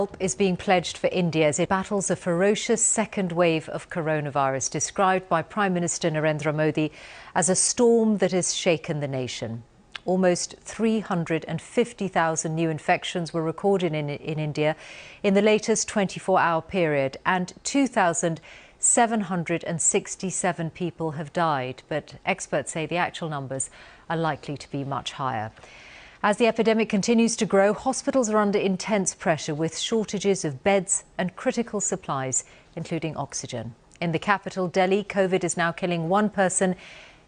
Help is being pledged for India as it battles a ferocious second wave of coronavirus, described by Prime Minister Narendra Modi as a storm that has shaken the nation. Almost 350,000 new infections were recorded in India in the latest 24-hour period, and 2,767 people have died. But experts say the actual numbers are likely to be much higher. As the epidemic continues to grow, hospitals are under intense pressure with shortages of beds and critical supplies, including oxygen. In the capital, Delhi, COVID is now killing one person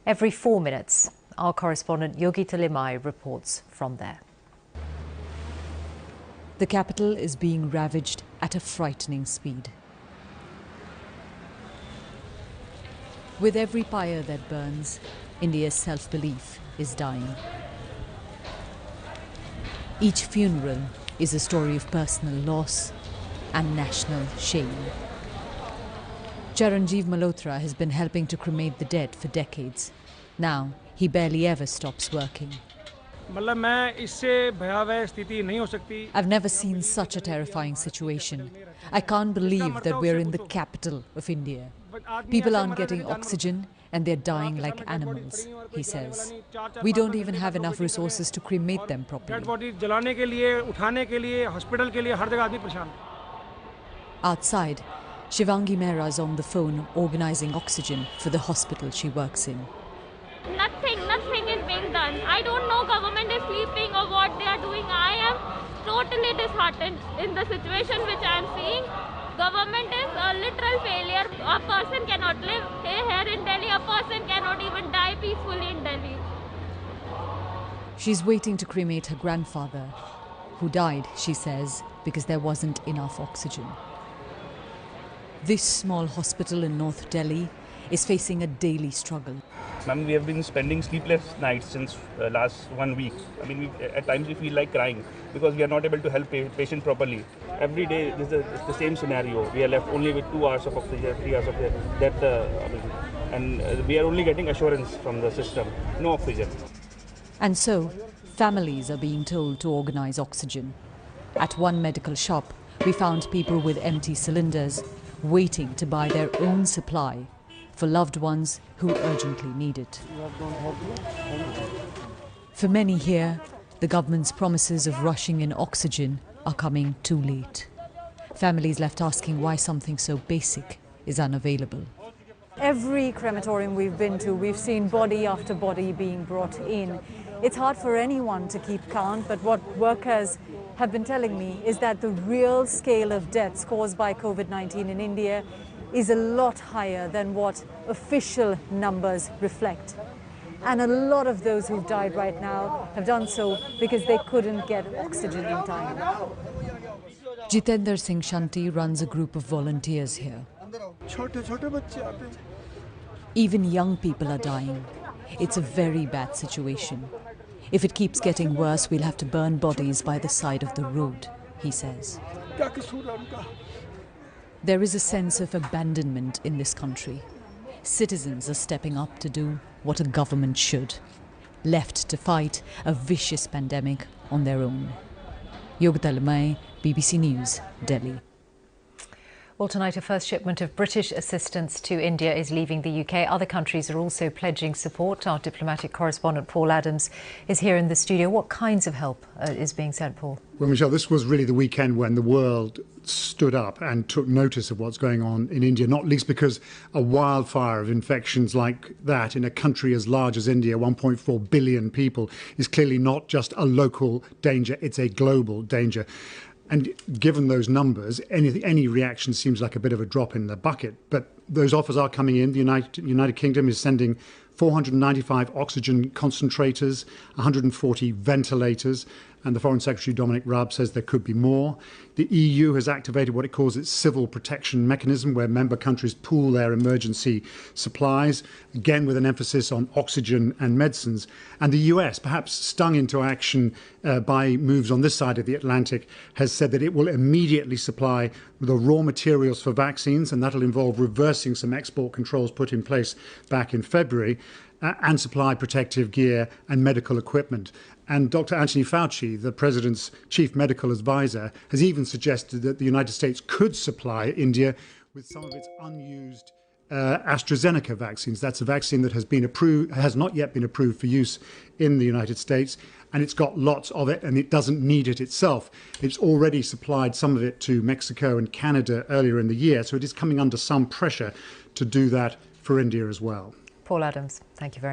every 4 minutes. Our correspondent Yogita Limai reports from there. The capital is being ravaged at a frightening speed. With every pyre that burns, India's self-belief is dying. Each funeral is a story of personal loss and national shame. Charanjeev Malhotra has been helping to cremate the dead for decades. Now, he barely ever stops working. I've never seen such a terrifying situation. I can't believe that we're in the capital of India. People aren't getting oxygen and they're dying like animals, he says. We don't even have enough resources to cremate them properly. Outside, Shivangi Mehra is on the phone organising oxygen for the hospital she works in. Nothing is being done. I don't know government is sleeping or what they are doing. I am totally disheartened in the situation which I am seeing. Government is a literal failure. A person cannot live here in Delhi. A person cannot even die peacefully in Delhi. She's waiting to cremate her grandfather, who died, she says, because there wasn't enough oxygen. This small hospital in North Delhi is facing a daily struggle. Ma'am, we have been spending sleepless nights since last 1 week. I mean, at times we feel like crying because we are not able to help patient properly. Every day this is the same scenario. We are left only with 2 hours of oxygen, 3 hours of death, and we are only getting assurance from the system, no oxygen. And so, families are being told to organize oxygen. At one medical shop, we found people with empty cylinders waiting to buy their own supply for loved ones who urgently need it. For many here, the government's promises of rushing in oxygen are coming too late. Families left asking why something so basic is unavailable. Every crematorium we've been to, we've seen body after body being brought in. It's hard for anyone to keep count, but what workers have been telling me is that the real scale of deaths caused by COVID-19 in India is a lot higher than what official numbers reflect. And a lot of those who've died right now have done so because they couldn't get oxygen in time. Jitendra Singh Shanti runs a group of volunteers here. Even young people are dying. It's a very bad situation. If it keeps getting worse, we'll have to burn bodies by the side of the road, he says. There is a sense of abandonment in this country. Citizens are stepping up to do what a government should, left to fight a vicious pandemic on their own. Yogita Limai, BBC News, Delhi. Well, tonight a first shipment of British assistance to India is leaving the UK. Other countries are also pledging support. Our diplomatic correspondent Paul Adams is here in the studio. What kinds of help is being sent, Paul? Well, Michelle, this was really the weekend when the world stood up and took notice of what's going on in India, not least because a wildfire of infections like that in a country as large as India, 1.4 billion people, is clearly not just a local danger, it's a global danger. And given those numbers, any reaction seems like a bit of a drop in the bucket. But those offers are coming in. The United Kingdom is sending 495 oxygen concentrators, 140 ventilators, and the Foreign Secretary Dominic Raab says there could be more. The EU has activated what it calls its civil protection mechanism, where member countries pool their emergency supplies, again with an emphasis on oxygen and medicines. And the US, perhaps stung into action by moves on this side of the Atlantic, has said that it will immediately supply the raw materials for vaccines, and that'll involve reversing some export controls put in place back in February. and supply protective gear and medical equipment. And Dr. Anthony Fauci, the president's chief medical advisor, has even suggested that the United States could supply India with some of its unused AstraZeneca vaccines. That's a vaccine that has not yet been approved for use in the United States, and it's got lots of it, and it doesn't need it itself. It's already supplied some of it to Mexico and Canada earlier in the year, so it is coming under some pressure to do that for India as well. Paul Adams, thank you very much.